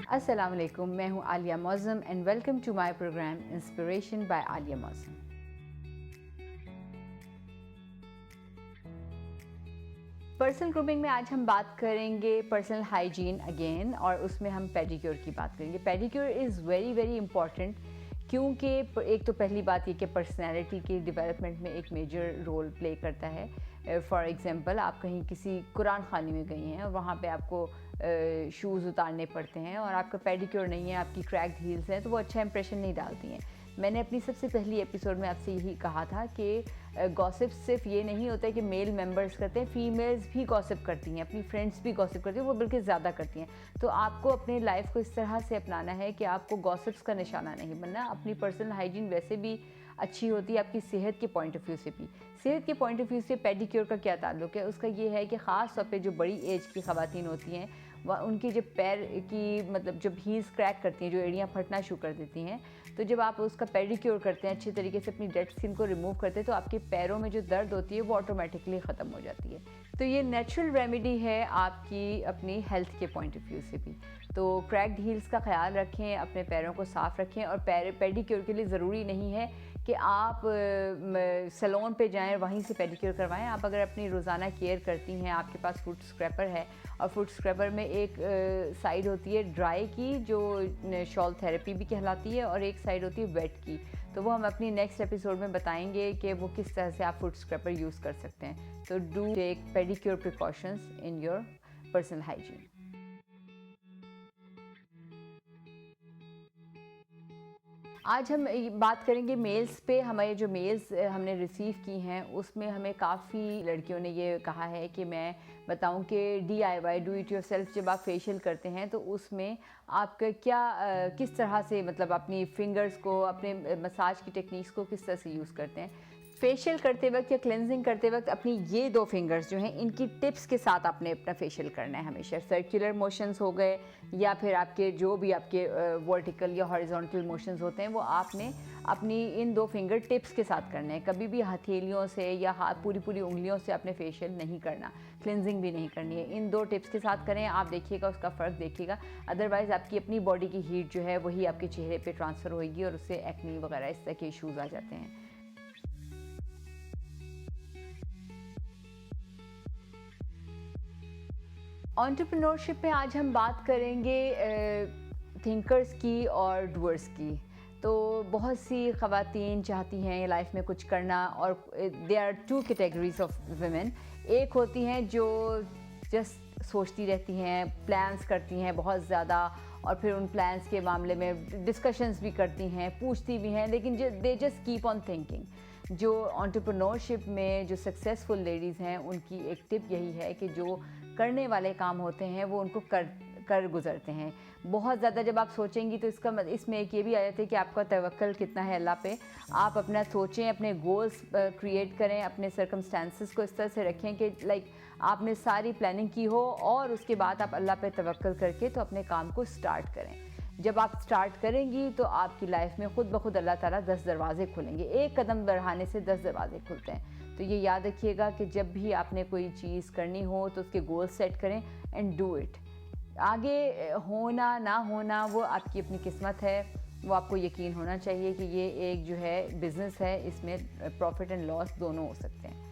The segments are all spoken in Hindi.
अस्सलाम वालेकुम, मैं हूँ Aliya Mauzam and welcome to my programme inspiration by Aliya Mauzam. Personal grooming में आज हम बात करेंगे पर्सनल हाइजीन अगेन, और उसमें हम पेडिक्योर की बात करेंगे। Pedicure is very very important क्योंकि एक तो पहली बात ये कि पर्सनैलिटी के डेवलपमेंट में एक मेजर रोल प्ले करता है। फॉर एग्ज़ाम्पल, आप कहीं किसी कुरान खानी में गई हैं और वहाँ पे आपको शूज़ उतारने पड़ते हैं और आपका पेडिक्योर नहीं है, आपकी क्रैक्ड हील्स हैं, तो वो अच्छा इंप्रेशन नहीं डालती हैं। मैंने अपनी सबसे पहली एपिसोड में आपसे यही कहा था कि गॉसिप सिर्फ ये नहीं होता है कि मेल मेंबर्स करते हैं, फीमेल्स भी गॉसिप करती हैं, अपनी फ्रेंड्स भी गॉसिप करती हैं, वो बल्कि ज़्यादा करती हैं। तो आपको अपने लाइफ को इस तरह से अपनाना है कि आपको गॉसिप्स का निशाना नहीं बनना। अपनी पर्सनल हाइजीन वैसे भी अच्छी होती है आपकी सेहत के पॉइंट ऑफ व्यू से भी। सेहत के पॉइंट ऑफ व्यू से पेडिक्योर का क्या ताल्लुक है? उसका ये है कि ख़ास तौर पे जो बड़ी एज की ख़वातीन होती हैं, वह उनकी जब पैर की मतलब जब हील्स क्रैक करती हैं, जो एड़ियाँ फटना शुरू कर देती हैं, तो जब आप उसका पेडिक्योर करते हैं, अच्छे तरीके से अपनी डेड स्किन को रिमूव करते हैं, तो आपके पैरों में जो दर्द होती है वो ऑटोमेटिकली ख़त्म हो जाती है। तो ये नेचुरल रेमेडी है आपकी अपनी हेल्थ के पॉइंट ऑफ व्यू से भी। तो क्रैक्ड हील्स का ख्याल रखें, अपने पैरों को साफ़ रखें, और पेडिक्योर के लिए ज़रूरी नहीं है कि आप सैलून पे जाएं वहीं से पेडिक्योर करवाएं। आप अगर अपनी रोज़ाना केयर करती हैं, आपके पास फुट स्क्रैपर है, और फुट स्क्रैपर में एक साइड होती है ड्राई की जो शॉल थेरेपी भी कहलाती है, और एक साइड होती है वेट की। तो वो हम अपनी नेक्स्ट एपिसोड में बताएंगे कि वो किस तरह से आप फुट स्क्रैपर यूज़ कर सकते हैं। तो do take pedicure precautions in your personal hygiene. आज हम बात करेंगे मेल्स पे। हमारे जो मेल्स हमने रिसीव की हैं उसमें हमें काफ़ी लड़कियों ने ये कहा है कि मैं बताऊं कि DIY डू इट योरसेल्फ जब आप फेशियल करते हैं तो उसमें आपका क्या किस तरह से मतलब अपनी फिंगर्स को, अपने मसाज की टेक्निक्स को किस तरह से यूज़ करते हैं। फेशियल करते वक्त या क्लेंजिंग करते वक्त अपनी ये दो फिंगर्स जो हैं इनकी टिप्स के साथ आपने अपना फेशियल करना है हमेशा। सर्कुलर मोशंस हो गए या फिर आपके जो भी आपके वर्टिकल या हॉरिजॉन्टल मोशंस होते हैं वो आपने अपनी इन दो फिंगर टिप्स के साथ करने हैं। कभी भी हथेलियों से या हाथ पूरी पूरी उंगलियों से आपने फेशियल नहीं करना, क्लेंजिंग भी नहीं करनी है। इन दो टिप्स के साथ करें, आप देखिएगा उसका फ़र्क देखिएगा। अदरवाइज़ आपकी अपनी बॉडी की हीट जो है वही आपके चेहरे पे ट्रांसफ़र होगी और उससे एक्ने वगैरह इस तरह के इशूज़ आ जाते हैं। एंटरप्रेन्योरशिप में आज हम बात करेंगे थिंकर्स की और डूअर्स की। तो बहुत सी ख़वातीन चाहती हैं लाइफ में कुछ करना, और they are two categories of women. एक होती हैं जो जस्ट सोचती रहती हैं, प्लान्स करती हैं बहुत ज़्यादा, और फिर उन प्लान्स के मामले में डिस्कशंस भी करती हैं, पूछती भी हैं, लेकिन they just keep on thinking. जो एंटरप्रेन्योरशिप में जो सक्सेसफुल लेडीज़ हैं उनकी एक टिप यही है कि जो करने वाले काम होते हैं वो उनको कर गुजरते हैं। बहुत ज़्यादा जब आप सोचेंगी तो इसमें एक ये भी आ जाता है कि आपका तवक्कल कितना है अल्लाह पे। आप अपना सोचें, अपने गोल्स क्रिएट करें, अपने सर्कमस्टेंसेस को इस तरह से रखें कि आपने सारी प्लानिंग की हो, और उसके बाद आप अल्लाह पे तवक्कल करके तो अपने काम को स्टार्ट करें। जब आप स्टार्ट करेंगी तो आपकी लाइफ में खुद ब खुद अल्लाह ताला 10 दरवाज़े खुलेंगे। एक कदम बढ़ाने से 10 दरवाज़े खुलते हैं। तो ये याद रखिएगा कि जब भी आपने कोई चीज़ करनी हो तो उसके गोल सेट करें एंड डू इट। आगे होना ना होना वो आपकी अपनी किस्मत है, वो आपको यकीन होना चाहिए कि ये एक जो है बिज़नेस है, इसमें प्रॉफिट एंड लॉस दोनों हो सकते हैं।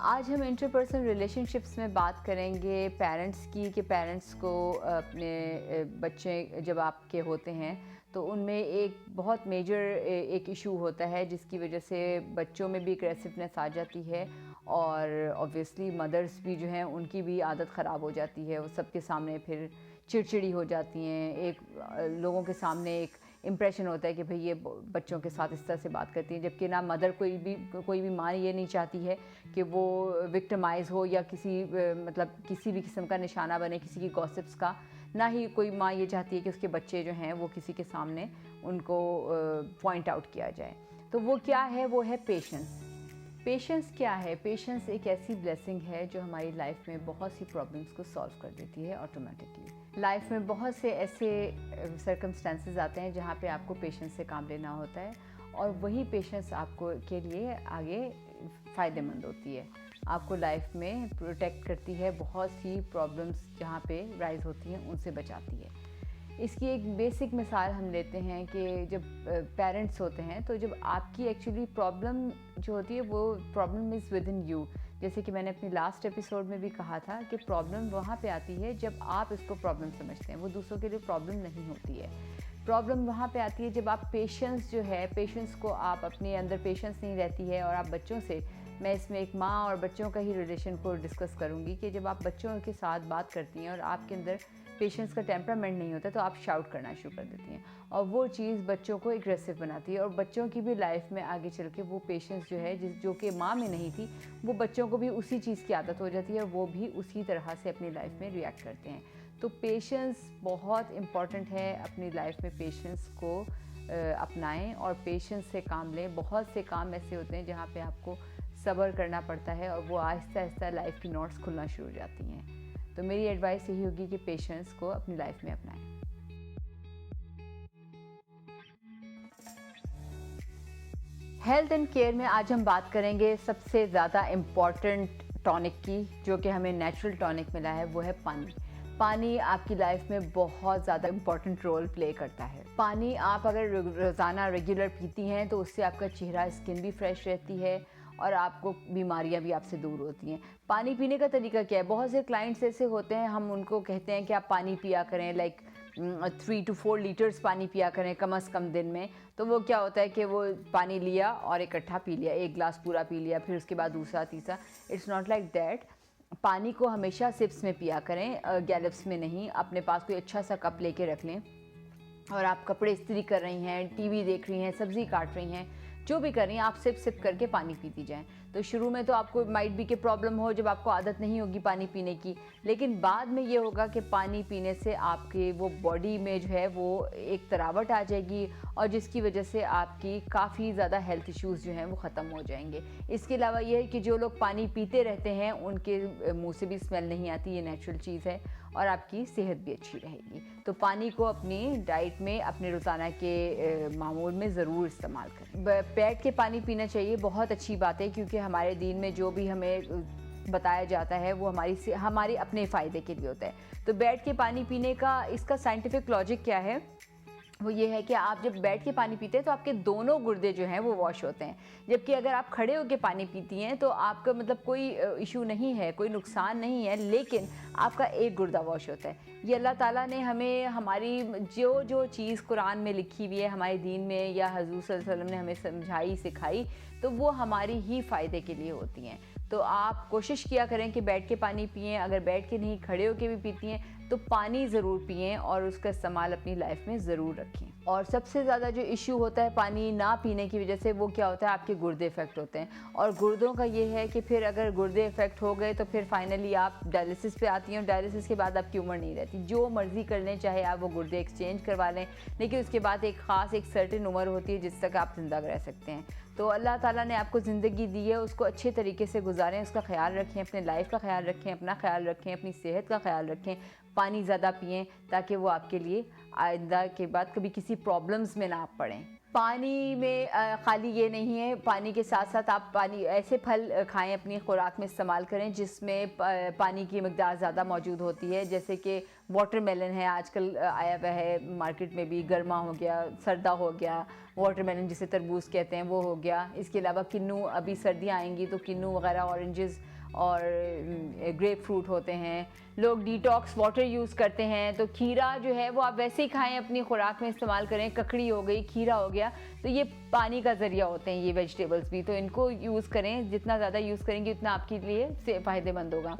आज हम इंटरपर्सनल रिलेशनशिप्स में बात करेंगे पेरेंट्स की, कि पेरेंट्स को अपने बच्चे जब आपके होते हैं तो उनमें एक बहुत मेजर एक इशू होता है जिसकी वजह से बच्चों में भी एग्रेसिवनेस आ जाती है, और ऑब्वियसली मदर्स भी जो हैं उनकी भी आदत ख़राब हो जाती है। वो सबके सामने फिर चिड़चिड़ी हो जाती हैं। एक लोगों के सामने एक इम्प्रेशन होता है कि भाई ये बच्चों के साथ इस तरह से बात करती हैं, जबकि ना मदर कोई भी माँ ये नहीं चाहती है कि वो विक्टिमाइज़ हो या मतलब किसी भी किस्म का निशाना बने किसी की गॉसिप्स का। ना ही कोई माँ ये चाहती है कि उसके बच्चे जो हैं वो किसी के सामने उनको पॉइंट आउट किया जाए। तो वो क्या है? वो है पेशेंस। पेशेंस क्या है? पेशेंस एक ऐसी ब्लेसिंग है जो हमारी लाइफ में बहुत सी प्रॉब्लम्स को सॉल्व कर देती है ऑटोमेटिकली। लाइफ में बहुत से ऐसे सर्कमस्टेंसेस आते हैं जहाँ पे आपको पेशेंस से काम लेना होता है, और वही पेशेंस आपको के लिए आगे फ़ायदेमंद होती है। आपको लाइफ में प्रोटेक्ट करती है, बहुत सी प्रॉब्लम्स जहाँ पे राइज होती हैं उनसे बचाती है। इसकी एक बेसिक मिसाल हम लेते हैं कि जब पेरेंट्स होते हैं तो जब आपकी एक्चुअली प्रॉब्लम जो होती है वो problem is with in you. जैसे कि मैंने अपनी लास्ट एपिसोड में भी कहा था कि प्रॉब्लम वहाँ पे आती है जब आप इसको प्रॉब्लम समझते हैं, वो दूसरों के लिए प्रॉब्लम नहीं होती है। प्रॉब्लम वहाँ पे आती है जब आप पेशेंस जो है, पेशेंस को आप अपने अंदर पेशेंस नहीं रहती है और आप बच्चों से, मैं इसमें एक माँ और बच्चों का ही रिलेशन को डिस्कस करूँगी कि जब आप बच्चों के साथ बात करती हैं और आपके अंदर पेशेंस का टेम्परामेंट नहीं होता तो आप शाउट करना शुरू कर देती हैं और वो चीज़ बच्चों को एग्रेसिव बनाती है और बच्चों की भी लाइफ में आगे चल के वो पेशेंस जो है जो कि माँ में नहीं थी, वो बच्चों को भी उसी चीज़ की आदत हो जाती है और वो भी उसी तरह से अपनी लाइफ में रिएक्ट करते हैं। तो पेशेंस बहुत इम्पॉर्टेंट है, अपनी लाइफ में पेशेंस को अपनाएं और पेशेंस से काम लें। बहुत से काम ऐसे होते हैं जहाँ पे आपको सब्र करना पड़ता है और वो आहिस्ता आहिस्ता लाइफ की नोट्स खुलना शुरू हो जाती हैं। तो मेरी एडवाइस यही होगी कि पेशेंस को अपनी लाइफ में अपनाएं। हेल्थ एंड केयर में आज हम बात करेंगे सबसे ज़्यादा इम्पॉर्टेंट टॉनिक की, जो कि हमें नेचुरल टॉनिक मिला है, वो है पानी। पानी आपकी लाइफ में बहुत ज़्यादा इम्पॉर्टेंट रोल प्ले करता है। पानी आप अगर रोज़ाना रेगुलर पीती हैं तो उससे आपका चेहरा, स्किन भी फ्रेश रहती है और आपको बीमारियां भी आपसे दूर होती हैं। पानी पीने का तरीका क्या है? बहुत से क्लाइंट्स ऐसे होते हैं, हम उनको कहते हैं कि आप पानी पिया करें, लाइक 3 to 4 लीटर्स पानी पिया करें कम से कम दिन में। तो वो क्या होता है कि वो पानी लिया और इकट्ठा पी लिया, एक गिलास पूरा पी लिया, फिर उसके बाद दूसरा, तीसरा। It's not like that. पानी को हमेशा सिप्स में पिया करें, गैलप्स में नहीं। अपने पास कोई अच्छा सा कप लेके रख लें और आप कपड़े इस्त्री कर रही हैं, टीवी देख रही हैं, सब्ज़ी काट रही हैं, जो भी कर रही हैं, आप सिप सिप करके पानी पीती जाएं। तो शुरू में तो आपको माइट बी के प्रॉब्लम हो जब आपको आदत नहीं होगी पानी पीने की, लेकिन बाद में ये होगा कि पानी पीने से आपके वो बॉडी में जो है वो एक तरावट आ जाएगी और जिसकी वजह से आपकी काफ़ी ज़्यादा हेल्थ इश्यूज़ जो हैं वो ख़त्म हो जाएंगे। इसके अलावा ये है कि जो लोग पानी पीते रहते हैं उनके मुँह से भी स्मेल नहीं आती, ये नेचुरल चीज़ है और आपकी सेहत भी अच्छी रहेगी। तो पानी को अपनी डाइट में, अपने रोज़ाना के मामूल में ज़रूर इस्तेमाल करें। बैठ के पानी पीना चाहिए, बहुत अच्छी बात है, क्योंकि हमारे दीन में जो भी हमें बताया जाता है वो हमारे अपने फ़ायदे के लिए होता है। तो बैठ के पानी पीने का इसका साइंटिफिक लॉजिक क्या है? वो ये है कि आप जब बैठ के पानी पीते हैं तो आपके दोनों गुर्दे जो हैं वो वॉश होते हैं, जबकि अगर आप खड़े होकर पानी पीती हैं तो आपका मतलब कोई इशू नहीं है, कोई नुकसान नहीं है, लेकिन आपका एक गुर्दा वॉश होता है। ये अल्लाह ताला ने हमें, हमारी जो चीज़ कुरान में लिखी हुई है, हमारे दीन में या हजूर सल्लल्लाहु अलैहि वसल्लम ने हमें समझाई, सिखाई, तो वो हमारी ही फ़ायदे के लिए होती हैं। तो आप कोशिश किया करें कि बैठ के पानी पिएं। अगर बैठ के नहीं, खड़े होके भी पीती हैं तो पानी ज़रूर पिएं और उसका इस्तेमाल अपनी लाइफ में ज़रूर रखें। और सबसे ज़्यादा जो इशू होता है पानी ना पीने की वजह से, वो क्या होता है? आपके गुर्दे इफ़ेक्ट होते हैं और गुर्दों का ये है कि फिर अगर गुर्दे इफ़ेक्ट हो गए तो फिर फाइनली आप डायलिसिस पे आती हैं और डायलिसिस के बाद आपकी उम्र नहीं रहती। जो मर्ज़ी कर लें, चाहे आप वो गुर्दे एक्सचेंज करवा लें, लेकिन उसके बाद एक ख़ास, एक सर्टेन उम्र होती है जिस तक आप ज़िंदा रह सकते हैं। तो अल्लाह ताला ने आपको ज़िंदगी दी है, उसको अच्छे तरीके से गुजारें, उसका ख्याल रखें, अपने लाइफ का ख्याल रखें, अपना ख्याल रखें, अपनी सेहत का ख्याल रखें, पानी ज़्यादा पिएं ताकि वो आपके लिए आइंदा के बाद कभी किसी प्रॉब्लम्स में ना पड़ें। पानी में ख़ाली ये नहीं है, पानी के साथ साथ आप ऐसे फल खाएं, अपनी खुराक में इस्तेमाल करें जिसमें पानी की मकदार ज़्यादा मौजूद होती है। जैसे कि वाटरमेलन है, आजकल आया हुआ है मार्केट में भी, गर्मा हो गया, सर्दा हो गया, वाटरमेलन जिसे तरबूज कहते हैं वो हो गया। इसके अलावा किन्नू, अभी सर्दियाँ आएंगी तो किन्नू वगैरह, ऑरेंजेस और ग्रेप फ्रूट होते हैं। लोग डिटॉक्स वाटर यूज़ करते हैं, तो खीरा जो है वो आप वैसे ही खाएं, अपनी खुराक में इस्तेमाल करें। ककड़ी हो गई, खीरा हो गया, तो ये पानी का ज़रिया होते हैं ये वेजिटेबल्स भी, तो इनको यूज़ करें। जितना ज़्यादा यूज़ करेंगे उतना आपके लिए फ़ायदेमंद होगा।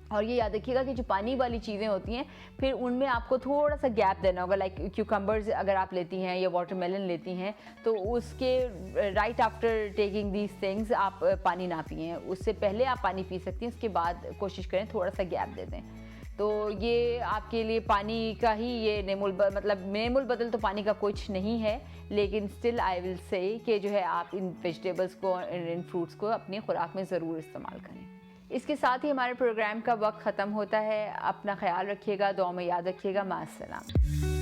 और ये याद रखिएगा कि जो पानी वाली चीज़ें होती हैं फिर उनमें आपको थोड़ा सा गैप देना होगा। लाइक क्यूकम्बर्स अगर आप लेती हैं या वाटरमेलन लेती हैं तो उसके right after taking these things आप पानी ना पिएं, उससे पहले आप पानी पी सकती हैं, उसके बाद कोशिश करें थोड़ा सा गैप दे दें। तो ये आपके लिए पानी का ही ये नेमुल बदल तो पानी का कुछ नहीं है, लेकिन स्टिल आई विल से कि जो है आप इन वेजिटेबल्स को, इन फ्रूट्स को अपनी खुराक में ज़रूर इस्तेमाल करें। इसके साथ ही हमारे प्रोग्राम का वक्त ख़त्म होता है। अपना ख्याल रखिएगा, दुआ में याद रखिएगा। मास्सलाम।